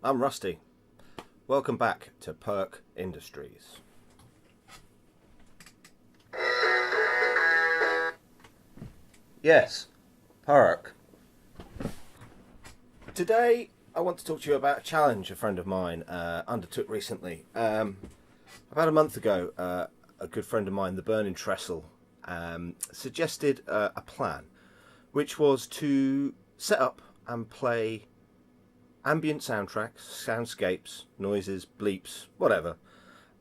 I'm Rusty. Welcome back to Perk Industries. Yes, Perk. Today I want to talk to you about a challenge a friend of mine undertook recently. About a month ago, a good friend of mine, the Burning Trestle, suggested a plan, which was to set up and play ambient soundtracks, soundscapes, noises, bleeps, whatever,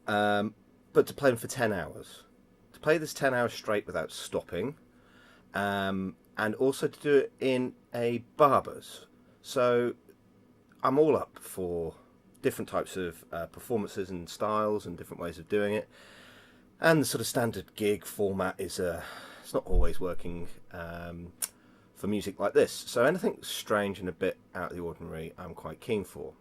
but to play them for 10 hours. To play this 10 hours straight without stopping, and also to do it in a barber's. So I'm all up for different types of performances and styles and different ways of doing it. And the sort of standard gig format is it's not always working for music like this. So anything strange and a bit out of the ordinary, I'm quite keen for.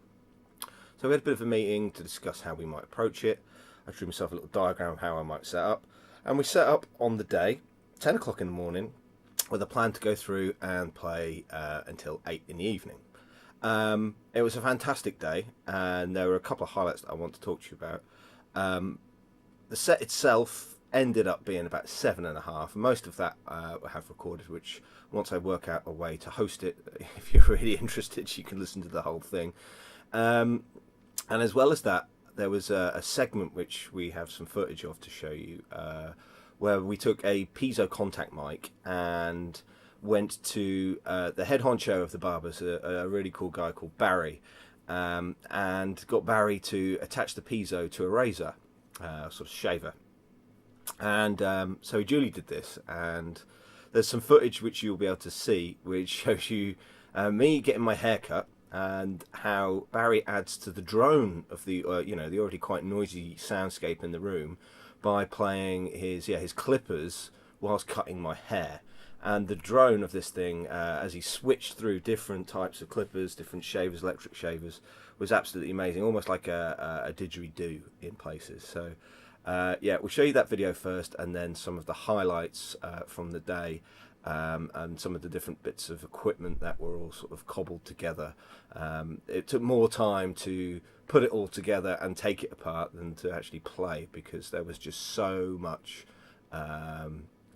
So we had a bit of a meeting to discuss how we might approach it. I drew myself a little diagram of how I might set up. And we set up on the day, 10 o'clock in the morning, with a plan to go through and play until 8 in the evening. It was a fantastic day, and there were a couple of highlights that I want to talk to you about. The set itself ended up being about 7.5. Most of that I have recorded, which once I work out a way to host it, if you're really interested, you can listen to the whole thing. And as well as that, there was a segment which we have some footage of to show you, where we took a piezo contact mic and went to the head honcho of the barbers, a really cool guy called Barry, and got Barry to attach the piezo to a razor, sort of shaver. And so he duly did this, and there's some footage which you'll be able to see, which shows you me getting my hair cut, and how Barry adds to the drone of the the already quite noisy soundscape in the room by playing his clippers whilst cutting my hair. And the drone of this thing, as he switched through different types of clippers, different shavers, electric shavers, was absolutely amazing, almost like a didgeridoo in places. So we'll show you that video first, and then some of the highlights from the day, and some of the different bits of equipment that were all sort of cobbled together. It took more time to put it all together and take it apart than to actually play, because there was just so much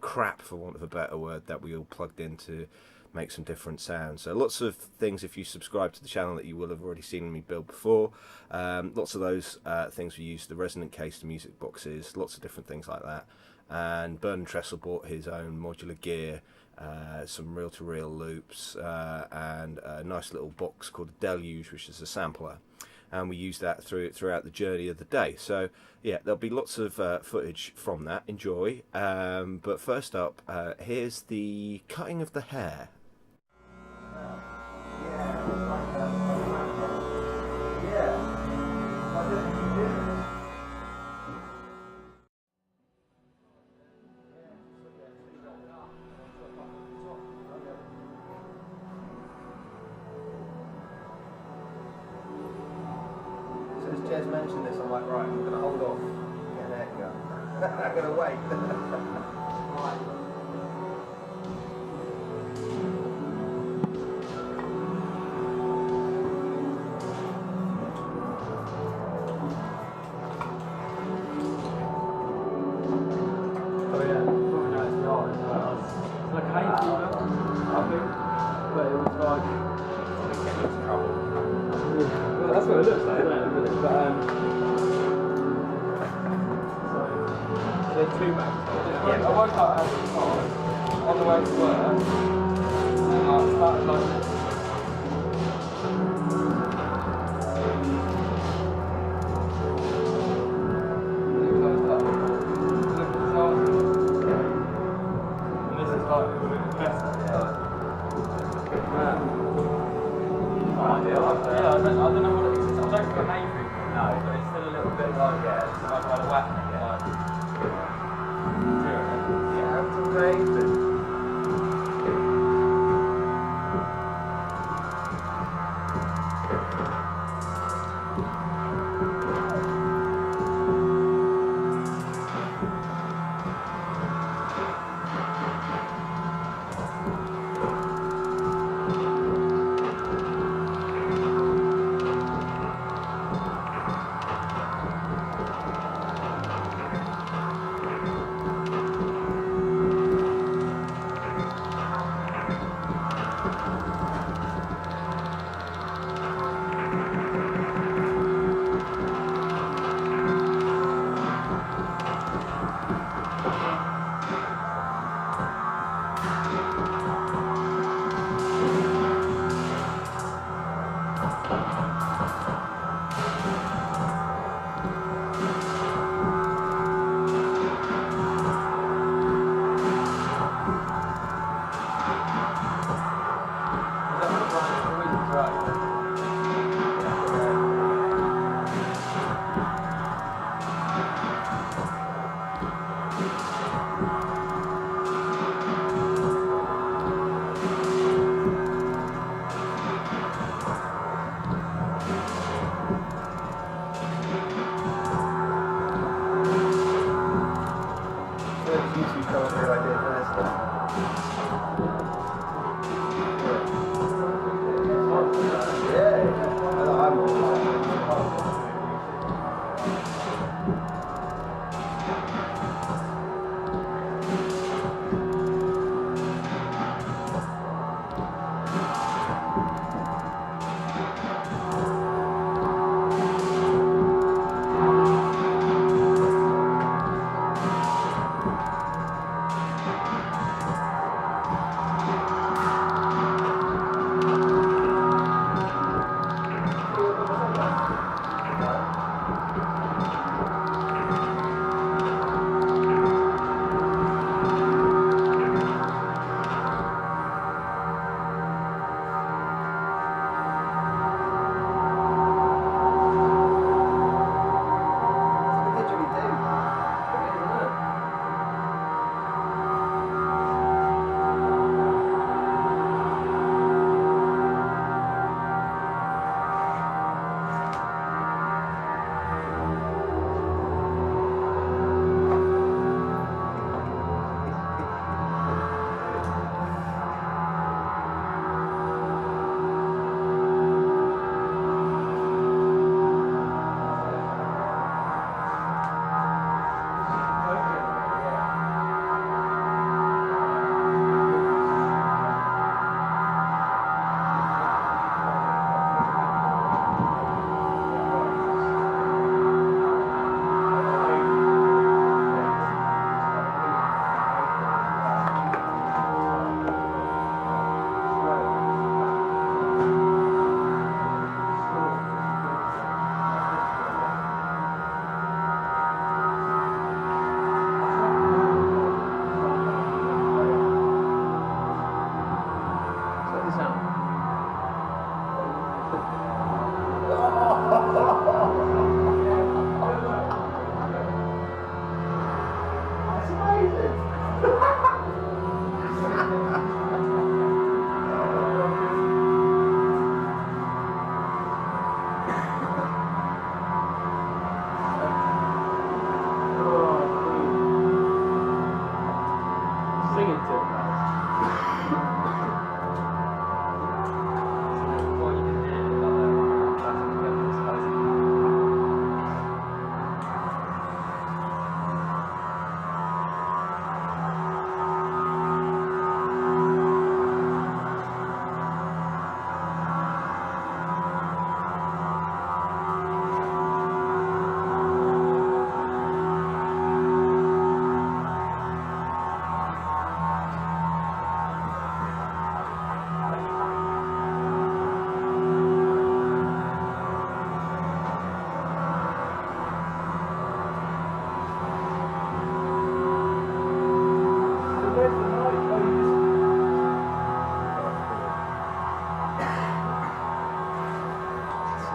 crap, for want of a better word, that we all plugged in to make some different sounds. So lots of things, if you subscribe to the channel, that you will have already seen me build before. Lots of those things we used, the resonant case, the music boxes, lots of different things like that. And Burning Trestle bought his own modular gear, some reel-to-reel loops, and a nice little box called a Deluge, which is a sampler. And we used that throughout the journey of the day. So yeah, there'll be lots of footage from that. Enjoy. But first up, here's the cutting of the hair. Jez mentioned this, I'm like, right, I'm going to hold off, get an haircut. I'm going to wait. Right. Oh yeah, probably know it's not as well. It's like hay fever, I think, but it was like... Well, that's what it looks like, isn't it? But, so they're two bags. Yeah, I woke up at 5 on the way to work, and I started like... I don't know what it is. I don't feel hay fever, no, but it's still a little bit like, it's like kind of whacking it, That's amazing. YouTube commentary I did for this one. Yeah, I'm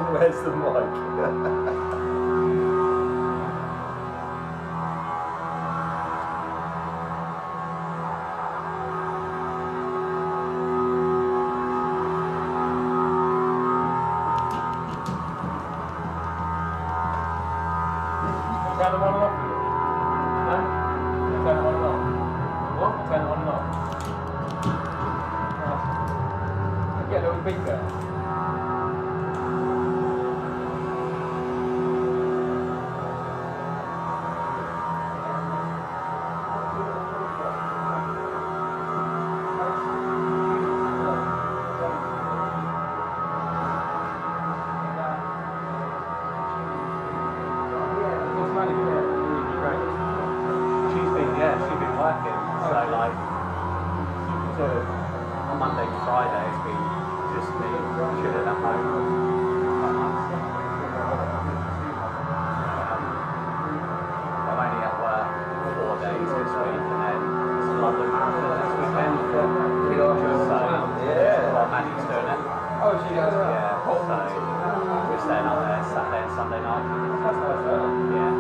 Where's the mic? Turn the one off. Huh? Turn the one off. What? Turn the one off. Get a little beeper. Sort of on Monday to Friday, it's been just me chilling at home. I'm only at work 4 days this week, and then it's a London Marathon this weekend. So, while Maddie's doing it. Oh, she does? Yeah, so we're staying up there Saturday and Sunday night. Yeah.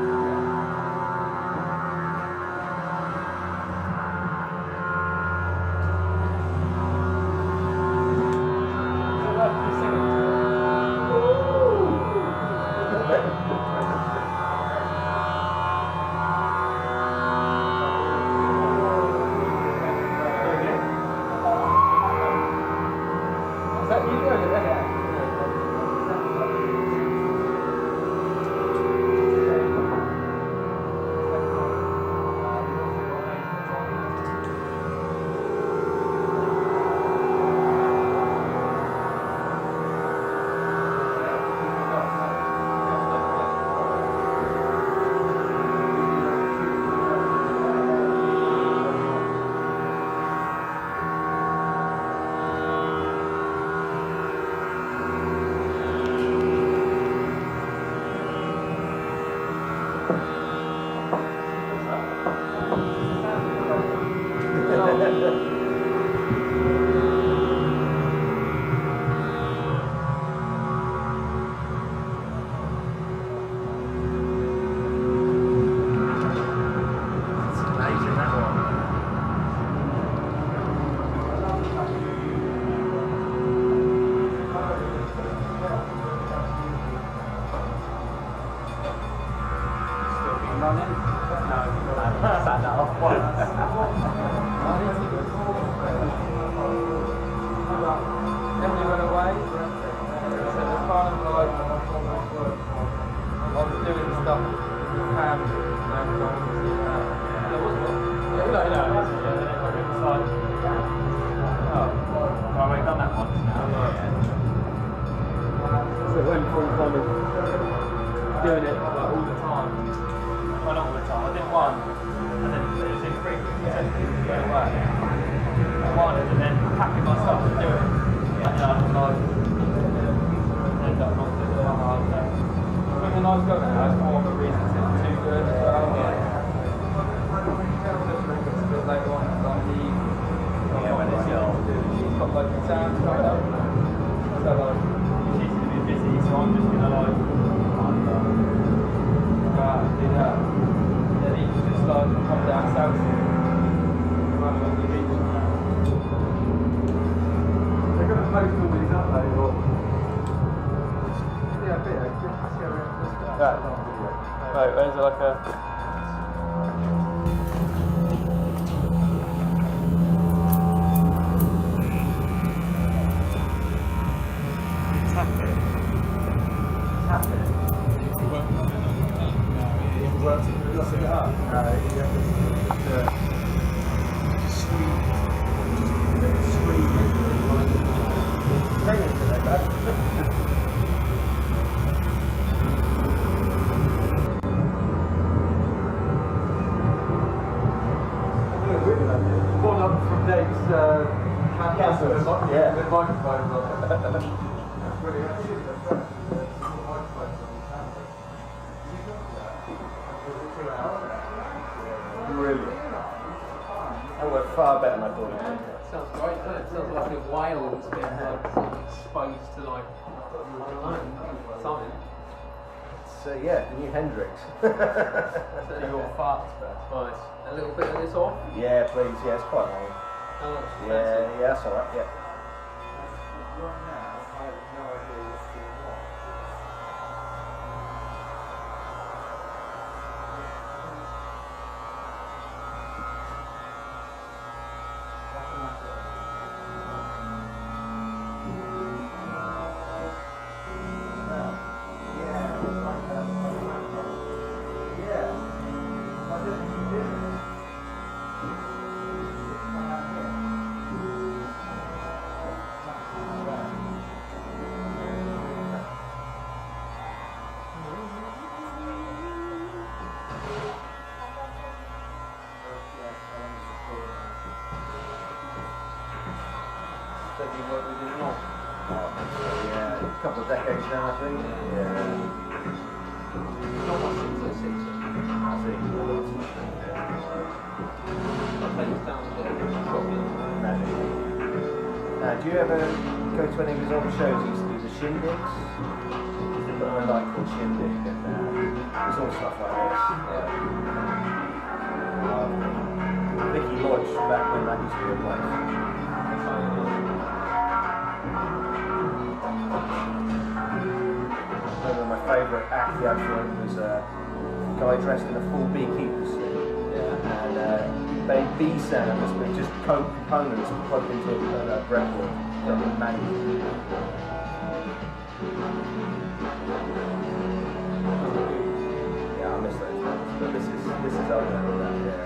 Emily went away, so it's kind of like I was doing stuff with Pam and going to see Pam. There was one. Yeah, no, it was like, oh, well, we've done that once now. So it went from kind of doing it like all the time. Well, not all the time. I did one, and then it was infrequent. So it went away. I wanted, and then packing myself to do it. Yeah, you know, like, end up not doing it. I think the nice guy now is more of a reason to too good as well. It's a bit later on, it's like the Yeah, when it's young. she's got like exams coming up. So like She's going to be busy, so I'm just going to like, go out and do that. Then he can just like come down south and run along the beach. They're going to post all these up, though, or... Yeah, a bit. That. Right, there's like a One up from Dave's campus with microphones on. Brilliant. That went far better than I thought it would. sounds great, doesn't it? Sounds like a whale that's been like exposed to like I don't know, something. So yeah, the new Hendrix. So your farts, nice. A little bit of this off. Yeah, please. Yeah, it's quite long. How much? Yeah, that's alright. Yeah. Yeah, a couple of decades now, I think. Yeah. Not much 606. I think. I'll take this down a bit. Drop it. Do you ever go to any of his old shows? He used to do the shindigs. He's got a night called Shindig, and there's all stuff like this. Vicky Lodge, back when that used to be a place. One of my favourite acts he had for it was a guy dressed in a full beekeeper suit. And he made bee sounds with just coke components plugged into a breadboard. Manual. Yeah, I miss those ones. But this is older than that, yeah.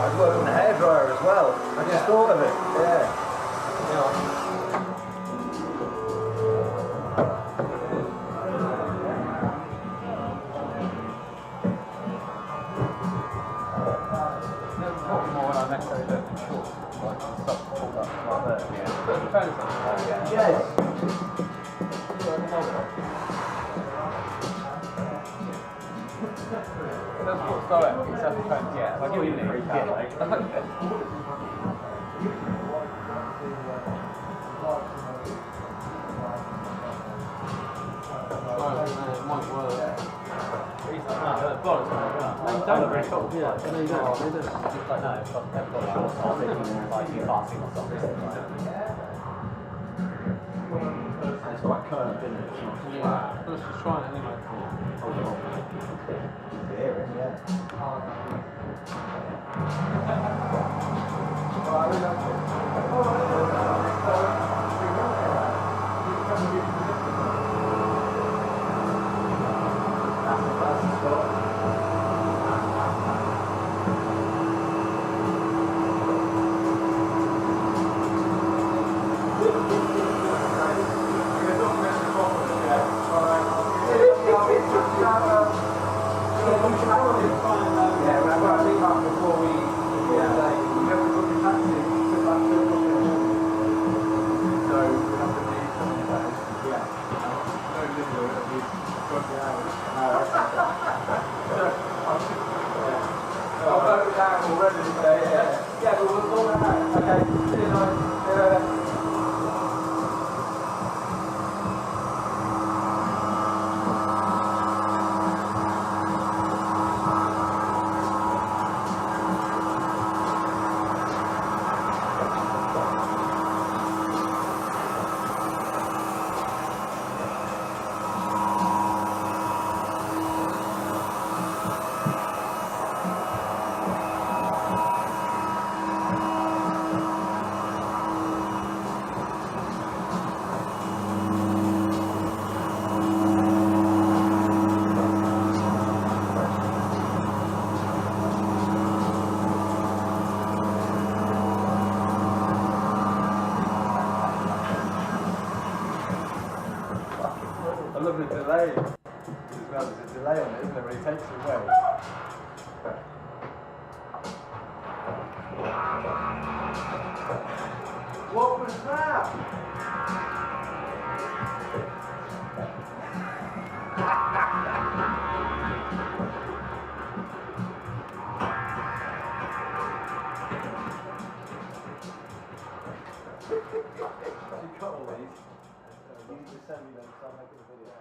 I've worked on a hairdryer as well. I just thought of it. Yeah. Yes. Yeah, I'll give you an It's quite curved, isn't it? Yeah, let's just try it anyway. I love the delay as well. There's a delay on it, isn't there? When it takes it away. What was that? You cut all these. You need to send me them so I'm making a video.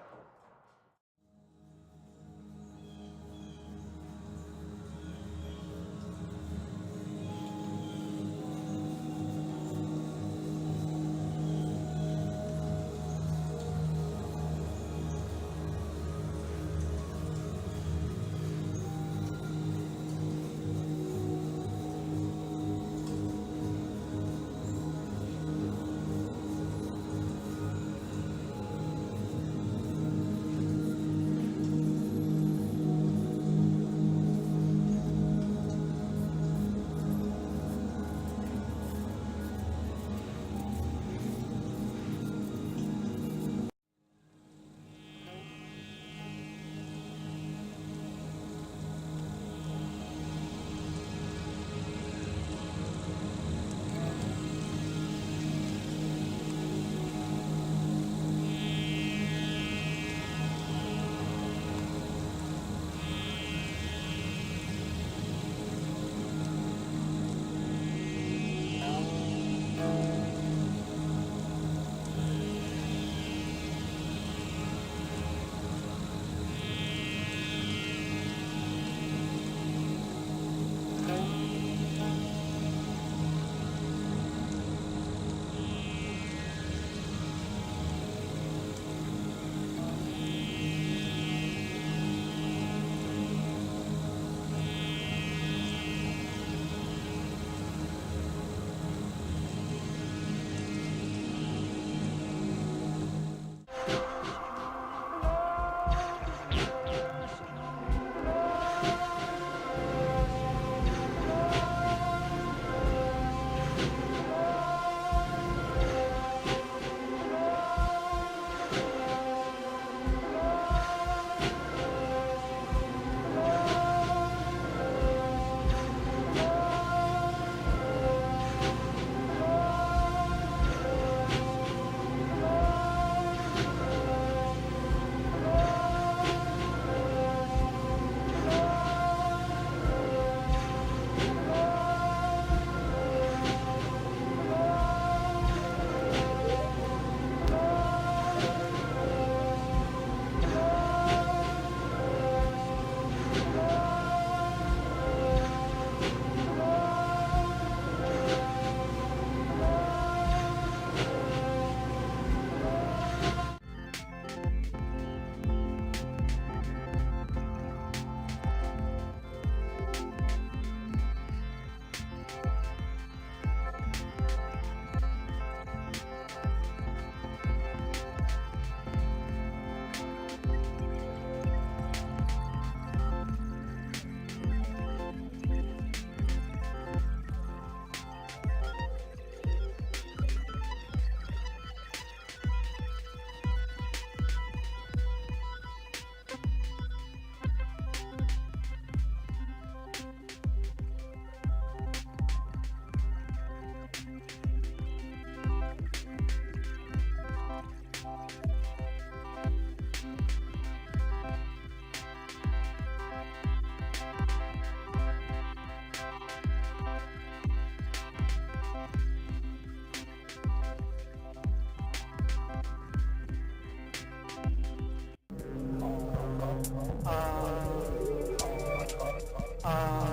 Uh,